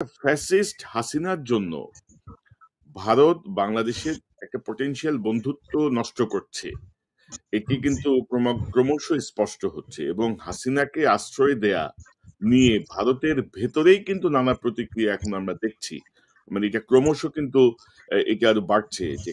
Fascist হাসিনার জন্য ভারত বাংলাদেশের একটা পটেনশিয়াল বন্ধুত্ব নষ্ট করছে। এটি কিন্তু ক্রমশ স্পষ্ট হচ্ছে এবং হাসিনাকে আশ্রয় দেয়া নিয়ে ভারতের ভেতরেই কিন্তু নানা প্রতিক্রিয়া এখন আমরা দেখছি। মানে এটা ক্রমশ কিন্তু এটা আরো বাড়ছে যে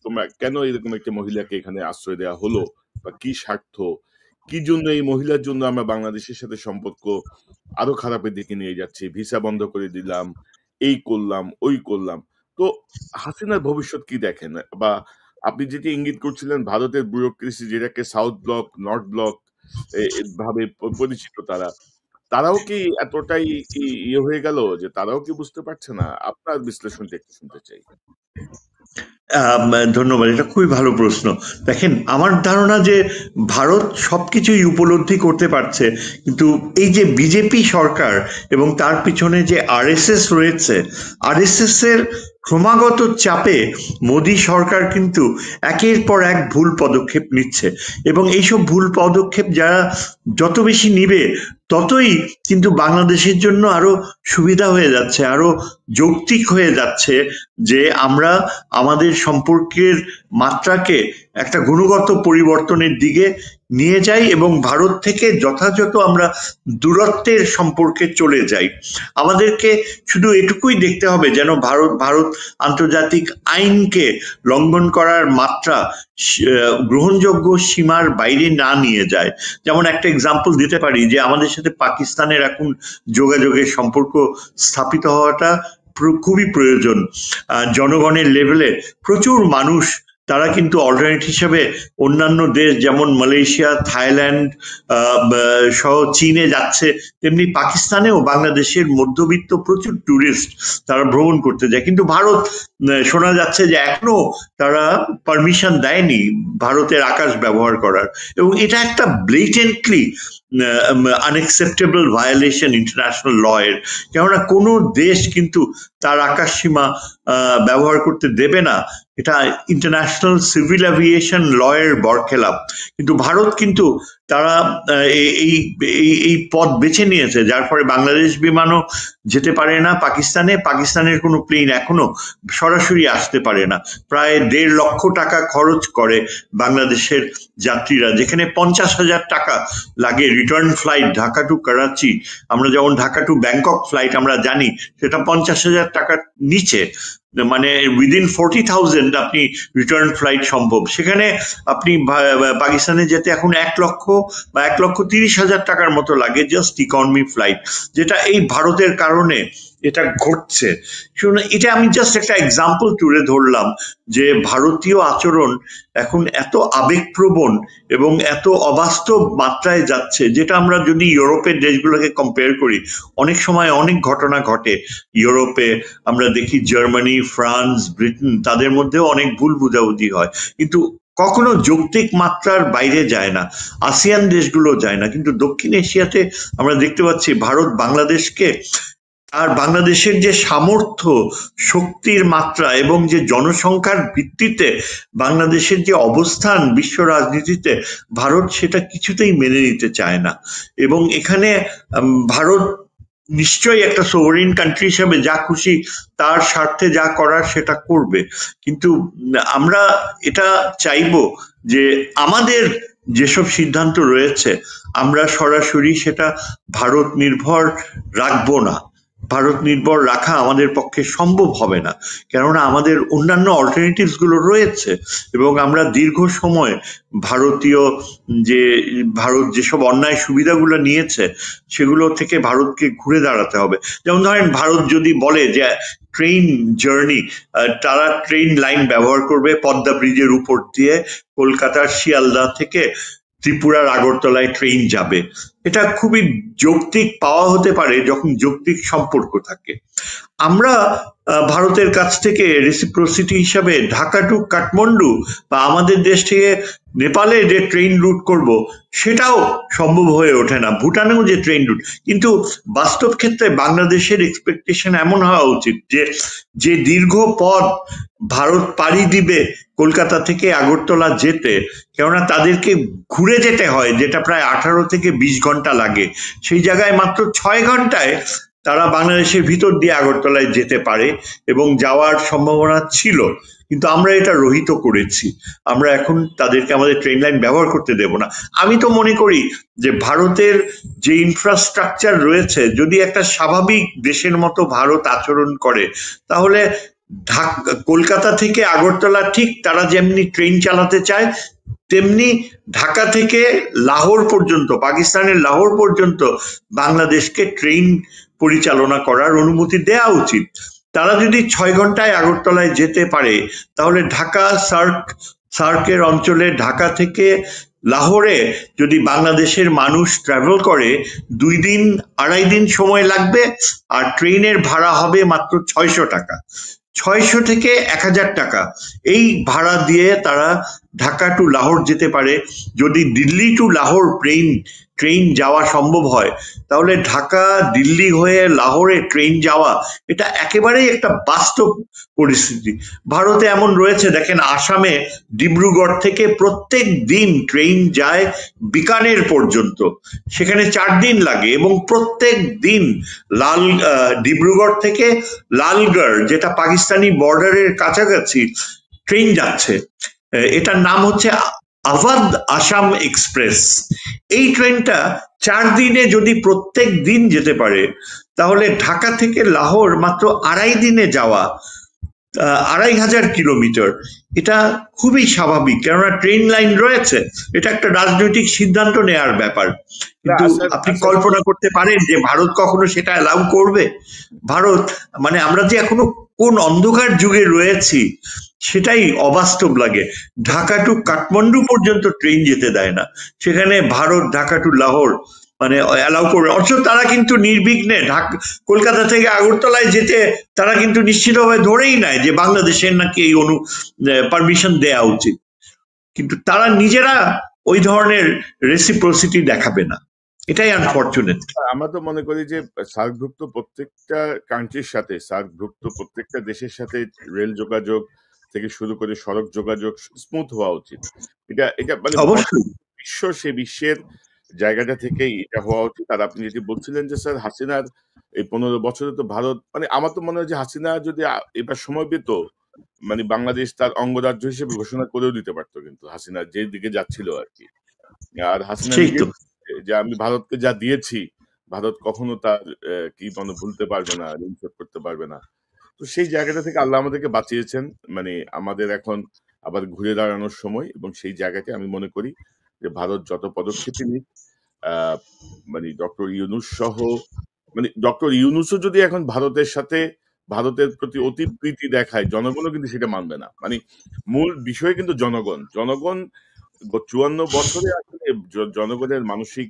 তোমরা কেন এরকম একটা মহিলাকে এখানে আশ্রয় দেওয়া হলো বা কি স্বার্থ, কি জন্য এই মহিলার জন্য আমরা বাংলাদেশের সাথে সম্পর্ক আরো খারাপের দিকে নিয়ে যাচ্ছি, ভিসা বন্ধ করে দিলাম, এই করলাম ওই করলাম। তো হাসিনার ভবিষ্যৎ কি দেখেন? বা আপনি যেটি ইঙ্গিত করছিলেন ভারতের ব্যুরোক্রেসি যেটাকে সাউথ ব্লক নর্থ ব্লক ভাবে পরিচিত তারা, তারাও কি এতটাই কি হয়ে গেল যে তারাও কি বুঝতে পারছে না? আপনার বিশ্লেষণটা একটু শুনতে চাই। ধন্যবাদ, এটা খুবই ভালো প্রশ্ন। দেখেন, আমার ধারণা যে ভারত সবকিছুই উপলব্ধি করতে পারছে, কিন্তু এই যে বিজেপি সরকার এবং তার পিছনে যে আরএসএস রয়েছে, আরএসএস এর ক্রমাগত চাপে মোদী সরকার কিন্তু একের পর এক ভুল পদক্ষেপ নিচ্ছে, এবং এইসব ভুল পদক্ষেপ যারা যত বেশি নিবে ততই কিন্তু বাংলাদেশের জন্য আরো সুবিধা হয়ে যাচ্ছে, আরো যৌক্তিক হয়ে যাচ্ছে যে আমরা আমাদের সম্পর্কের মাত্রাকে একটা গুণগত পরিবর্তনের দিকে নিয়ে যাই এবং ভারত থেকে যথাযথ আমরা দূরত্বের সম্পর্কে চলে যাই। আমাদেরকে শুধু এটুকুই দেখতে হবে যেন ভারত আন্তর্জাতিক আইনকে লঙ্ঘন করার মাত্রা গ্রহণযোগ্য সীমার বাইরে না নিয়ে যায়। যেমন একটা এক্সাম্পল দিতে পারি যে আমাদের সাথে পাকিস্তানের এখন যোগাযোগের সম্পর্ক স্থাপিত হওয়াটা খুবই প্রয়োজন। জনগণের লেভেলে প্রচুর মানুষ তারা কিন্তু অল্টারনেট হিসেবে অন্যান্য দেশ যেমন মালয়েশিয়া, থাইল্যান্ড সহ চীনে যাচ্ছে, তেমনি পাকিস্তানেও বাংলাদেশের মধ্যবিত্ত প্রচুর ট্যুরিস্ট তারা ভ্রমণ করতে যায়, কিন্তু ভারত শোনা যাচ্ছে যে এখনো তারা পারমিশন দেয়নি ভারতের আকাশ ব্যবহার করার, এবং এটা একটা blatantly unacceptable violation international law এর। কেননা কোনো দেশ কিন্তু তার আকাশ সীমা ব্যবহার করতে দেবে না, এটা ইন্টারন্যাশনাল সিভিল এভিয়েশন ল এর বরখেলাপ। কিন্তু ভারত কিন্তু তারা এই এই পথ বেছে নিয়েছে, যার ফলে বাংলাদেশ বিমানও যেতে পারে না পাকিস্তানে, পাকিস্তানের কোনো প্লেন এখনো সরাসরি আসতে পারে না। প্রায় 1.5 লক্ষ টাকা খরচ করে বাংলাদেশের যাত্রীরা, যেখানে 50,000 টাকা লাগে return flight Dhaka to Karachi. আমরা যেমন ঢাকা টু ব্যাংকক ফ্লাইট আমরা জানি সেটা 50,000 টাকার নিচে, মানে উইদিন 40,000 আপনি রিটার্ন ফ্লাইট সম্ভব। সেখানে আপনি পাকিস্তানে যেতে এখন 1 লক্ষ বা 1,30,000 টাকার মতো লাগে জাস্ট ইকোনমি ফ্লাইট, যেটা এই ভারতের কারণে এটা ঘটছে। এটা আমি জাস্ট একটা এক্সাম্পল তুলে ধরলাম যে ভারতীয় আচরণ এখন এত আবেগপ্রবণ এবং এত অবাস্তব মাত্রায় যাচ্ছে, যেটা আমরা যদি ইউরোপের দেশগুলোকে কম্পেয়ার করি, অনেক সময় অনেক ঘটনা ঘটে ইউরোপে। আমরা দেখি জার্মানি, ফ্রান্স, ব্রিটেন, তাদের মধ্যেও অনেক ভুল বুঝাবুঝি হয়, কিন্তু কখনো যৌক্তিক মাত্রার বাইরে যায় না। আসিয়ান দেশগুলো যায় না, কিন্তু দক্ষিণ এশিয়াতে আমরা দেখতে পাচ্ছি ভারত বাংলাদেশকে আর বাংলাদেশের যে সামর্থ্য, শক্তির মাত্রা এবং যে জনসংখ্যার ভিত্তিতে বাংলাদেশের যে অবস্থান বিশ্ব রাজনীতিতে, ভারত সেটা কিছুতেই মেনে নিতে চায় না। এবং এখানে ভারত নিশ্চয়ই একটা সোভারেন কান্ট্রি হিসেবে যা খুশি তার স্বার্থে যা করার সেটা করবে, কিন্তু আমরা এটা চাইবো যে আমাদের যেসব সিদ্ধান্ত রয়েছে আমরা সরাসরি সেটা ভারত নির্ভর রাখবো না। ভারত নির্ভর রাখা আমাদের পক্ষে সম্ভব হবে না, কেননা আমাদের অন্যান্য অল্টারনেটিভস গুলো রয়েছে, এবং আমরা দীর্ঘ সময় ভারতীয় যে ভারত যেসব অন্যায় সুবিধাগুলো নিয়েছে সেগুলো থেকে ভারতকে ঘুরে দাঁড়াতে হবে। যেমন ধরেন, ভারত যদি বলে যে ট্রেন জার্নি, তারা ট্রেন লাইন ব্যবহার করবে পদ্মা ব্রিজের উপর দিয়ে, কলকাতার শিয়ালদা থেকে ত্রিপুরার আগরতলায় ট্রেন যাবে, এটা খুবই যৌক্তিক পাওয়া হতে পারে যখন যৌক্তিক সম্পর্ক থাকে। আমরা ভারতের কাছ থেকে রেসিপ্রোসিটি হিসাবে ঢাকা টু কাঠমান্ডু বা আমাদের দেশ থেকে নেপালে যে ট্রেন রুট করব সেটাও সম্ভব হয়ে ওঠে না, ভুটানেও যে ট্রেন রুট। কিন্তু বাস্তব ক্ষেত্রে বাংলাদেশের এক্সপেকটেশন এমন হওয়া উচিত যে যে দীর্ঘ পথ ভারত পাড়ি দিবে কলকাতা থেকে আগরতলা যেতে, কেননা তাদেরকে ঘুরে যেতে হয় যেটা প্রায় 18 থেকে 20 ঘন্টা লাগে, সেই জায়গায় মাত্র 6 ঘন্টায় তারা বাংলাদেশের ভিতর দিয়ে আগরতলায় যেতে পারে এবং যাওয়ার সম্ভাবনা ছিল, কিন্তু আমরা এটা রহিত করেছি। আমরা এখন তাদেরকে আমাদের ট্রেন লাইন ব্যবহার করতে দেব না। আমি তো মনে করি যে ভারতের যে ইনফ্রাস্ট্রাকচার রয়েছে, যদি একটা স্বাভাবিক দেশের মতো ভারত আচরণ করে, তাহলে কলকাতা থেকে আগরতলা ঠিক তারা যেমনি ট্রেন চালাতে চায়, তেমনি ঢাকা থেকে লাহোর পর্যন্ত, পাকিস্তানের লাহোর পর্যন্ত বাংলাদেশকে ট্রেন পরিচালনা করার অনুমতি দেওয়া উচিত। তারা যদি 6 ঘন্টায় আগরতলায় যেতে পারে, তাহলে ঢাকা সার্কের অঞ্চলে ঢাকা থেকে লাহোরে যদি বাংলাদেশের মানুষ ট্রাভেল করে, 2 দিন 2.5 দিন সময় লাগবে, আর ট্রেনের ভাড়া হবে মাত্র 600 টাকা। 600 থেকে 1000 টাকা এই ভাড়া দিয়ে তারা ঢাকা টু লাহোর যেতে পারে। যদি দিল্লি টু লাহোর ট্রেন যাওয়া সম্ভব হয়, তাহলে ঢাকা দিল্লি হয়ে লাহোরে ট্রেন যাওয়া এটা একেবারেই একটা বাস্তব পরিস্থিতি। ভারতে এমন রয়েছে, দেখেন আসামে ডিব্রুগড় থেকে প্রত্যেক দিন ট্রেন যায় বিকানের পর্যন্ত, সেখানে 4 দিন লাগে, এবং প্রত্যেক দিন ডিব্রুগড় থেকে লালগড়, যেটা পাকিস্তানি বর্ডারের কাছাকাছি, ট্রেন যাচ্ছে। এটার নাম হচ্ছে আওয়াধ আসাম এক্সপ্রেস। এই ট্রেনটা 4 দিনে যদি প্রত্যেক দিন যেতে পারে, তাহলে ঢাকা থেকে লাহোর মাত্র 2.5 দিনে যাওয়া, 2500 কিলোমিটার, এটা খুবই স্বাভাবিক, কেননা ট্রেন লাইন রয়েছে। এটা একটা রাজনৈতিক সিদ্ধান্ত নেওয়ার ব্যাপার। কিন্তু আপনি কল্পনা করতে পারেন যে ভারত কখনো সেটা অ্যালাউ করবে? ভারত, মানে আমরা যে এখনো কোন অন্ধকার যুগে রয়েছি সেটাই অবাস্তব লাগে। ঢাকা টু কাঠমান্ডু পর্যন্ত ট্রেন যেতে দেয় না, সেখানে ভারত ঢাকা টু লাহোর মানে অ্যালাউ করবে। অথচ তারা কিন্তু নির্বিঘ্নে কলকাতা থেকে আগরতলায় যেতে তারা কিন্তু নিশ্চিতভাবে ধরেই নেয় যে বাংলাদেশের নাকি এই পারমিশন দেওয়া উচিত, কিন্তু তারা নিজেরা ওই ধরনের রেসিপ্রসিটি দেখাবে না। এটাই আনফরচুনেট। আমরা তো মনে করি যে সার্কভুক্ত প্রত্যেকটা কান্ট্রির সাথে, সার্কভুক্ত প্রত্যেকটা দেশের সাথে রেল যোগাযোগ থেকে শুরু করে সড়ক যোগাযোগ স্মুথ হওয়া উচিত। এটা এটা মানে অবশ্যই বিশ্বের জায়গাটা থেকেই এটা হওয়া উচিত। আর আপনি যেটি বলছিলেন যে স্যার হাসিনার এই 15 বছরে তো ভারত, মানে আমার তো মনে হয় যে হাসিনা যদি এবার সময় পেত, মানে বাংলাদেশ তার অঙ্গরাজ্য হিসেবে ঘোষণা করেও দিতে পারতো, কিন্তু হাসিনা যে দিকে যাচ্ছিল আর কি। আর হাসিনা নিজে যে আমি ভারতকে যা দিয়েছি, ভারত কখনো তার কি মানে ভুলতে পারবে না, ঋণ শোধ করতে পারবে না। তো সেই জায়গাটা থেকে আল্লাহ আমাদেরকে বাঁচিয়েছেন। মানে আমাদের এখন আবার ঘুরে দাঁড়ানোর সময়, এবং সেই জায়গাতে আমি মনে করি যে ভারত যত পদক্ষেপই নিক, মানে ডক্টর ইউনূস সহ, মানে ডক্টর ইউনূসও যদি এখন ভারতের সাথে, ভারতের প্রতি অতি প্রীতি দেখায়, জনগণও কিন্তু সেটা মানবে না। মানে মূল বিষয় কিন্তু জনগণ 54 বছরে আসলে জনগণের মানসিক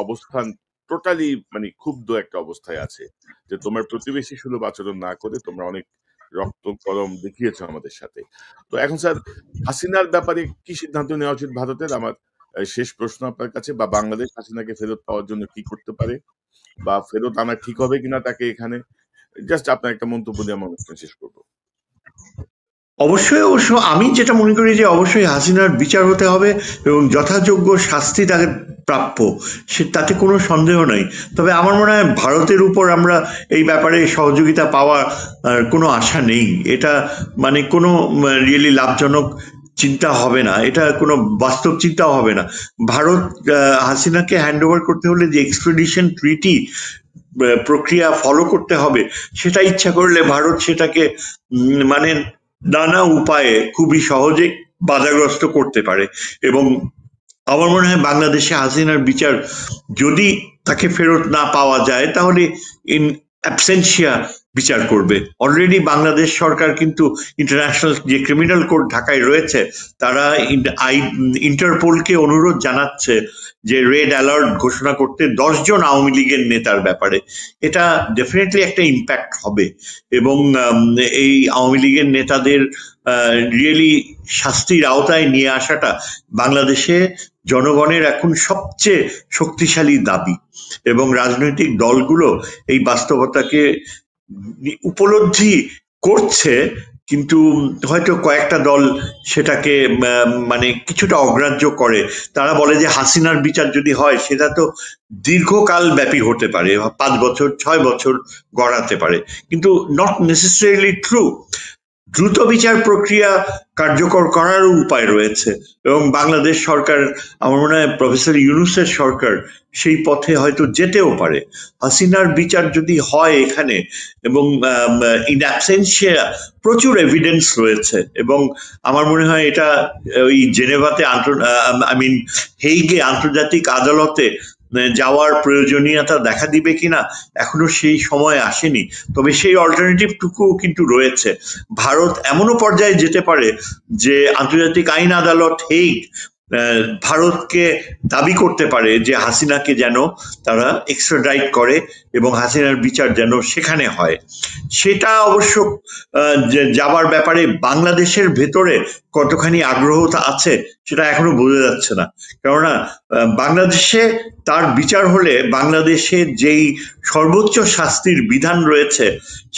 অবস্থান টোটালি মানে ক্ষুব্ধ একটা অবস্থায় আছে, যে তোমার প্রতিবেশী সুলভ আচরণ না করে তোমরা অনেক রক্ত গরম দেখিয়েছো আমাদের সাথে। তো এখন স্যার হাসিনার ব্যাপারে কি সিদ্ধান্ত নেওয়া উচিত ভারতের? আমার শেষ প্রশ্ন আপনার কাছে, বা বাংলাদেশ হাসিনাকে ফেরত পাওয়ার জন্য কি করতে পারে, বা ফেরত আনা ঠিক হবে কিনা তাকে এখানে? জাস্ট আপনার একটা মন্তব্য দিয়ে আমি অনুষ্ঠান শেষ করবো। অবশ্যই আমি যেটা মনে করি যে অবশ্যই হাসিনার বিচার হতে হবে এবং যথাযোগ্য শাস্তি তাকে প্রাপ্য, তাতে কোনো সন্দেহ নাই। তবে আমার মনে হয় ভারতের উপর আমরা এই ব্যাপারে সহযোগিতা পাওয়ার কোনো আশা নেই। এটা মানে কোনো রিয়েলি লাভজনক চিন্তা হবে না, এটা কোনো বাস্তব চিন্তাও হবে না। ভারত হাসিনাকে হ্যান্ড ওভার করতে হলে যে এক্সট্রাডিশন ট্রিটি প্রক্রিয়া ফলো করতে হবে, সেটা ইচ্ছা করলে ভারত সেটাকে মানে নানা উপায়ে খুবই সহজে বাধাগ্রস্ত করতে পারে। এবং আমার মনে হয় বাংলাদেশে হাসিনার বিচার যদি তাকে ফেরত না পাওয়া যায়, তাহলে ইন অ্যাবসেন্সিয়া বিচার করবে। অলরেডি বাংলাদেশ সরকার কিন্তু ইন্টারন্যাশনাল যে ক্রিমিনাল কোর্ট ঢাকায় রয়েছে, তারা ইন্টারপোলকে অনুরোধ জানাচ্ছে যে রেড অ্যালার্ট ঘোষণা করতে 10 জন আওয়ামী লীগের নেতার ব্যাপারে। এটা ডেফিনেটলি একটা ইম্প্যাক্ট হবে, এবং এই আওয়ামী লীগের নেতাদের রিয়েলি শাস্তির আওতায় নিয়ে আসাটা বাংলাদেশে জনগণের এখন সবচেয়ে শক্তিশালী দাবি, এবং রাজনৈতিক দলগুলো এই বাস্তবতাকে উপলব্ধি করছে, কিন্তু হয়তো কয়েকটা দল সেটাকে মানে কিছুটা অগ্রাহ্য করে। তারা বলে যে হাসিনার বিচার যদি হয় সেটা তো দীর্ঘকাল ব্যাপী হতে পারে, 5 বছর 6 বছর গড়াতে পারে, কিন্তু নট নেসেসারিলি ট্রু। দ্রুত বিচার প্রক্রিয়া কার্যকর করারও উপায় রয়েছে, এবং বাংলাদেশ সরকার, আমার মনে হয় প্রফেসর ইউনূসের সরকার সেই পথে হয়তো যেতেও পারে। হাসিনার বিচার যদি হয় এখানে, এবং ইন অ্যাবসেন্সিয়া প্রচুর এভিডেন্স রয়েছে, এবং আমার মনে হয় এটা ওই জেনেভাতে আই মিন হেইগে আন্তর্জাতিক আদালতে যাওয়ার প্রয়োজনীয়তা দেখা দিবে কিনা এখনো সেই সময় আসেনি। তবে সেই অল্টারনেটিভ টুকু কিন্তু রয়েছে। ভারত এমনও পর্যায়ে যেতে পারে যে আন্তর্জাতিক আইন আদালত হেগ ভারতকে দাবি করতে পারে যে হাসিনাকে যেন তারা এক্সট্রাডাইট করে এবং হাসিনার বিচার যেন সেখানে হয়। সেটা অবশ্য যাবার ব্যাপারে বাংলাদেশের ভেতরে কতখানি আগ্রহ আছে সেটা এখনো বোঝা যাচ্ছে না। কেননা বাংলাদেশে তার বিচার হলে বাংলাদেশের যেই সর্বোচ্চ শাস্তির বিধান রয়েছে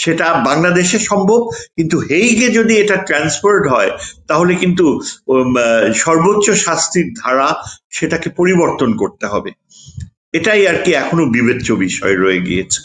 সেটা বাংলাদেশে সম্ভব, কিন্তু হেইগে যদি এটা ট্রান্সফার্ড হয় তাহলে কিন্তু সর্বোচ্চ শাস্তির ধারা সেটাকে পরিবর্তন করতে হবে। এটাই আর কি এখনো বিবেচ্য বিষয় রয়ে গিয়েছে।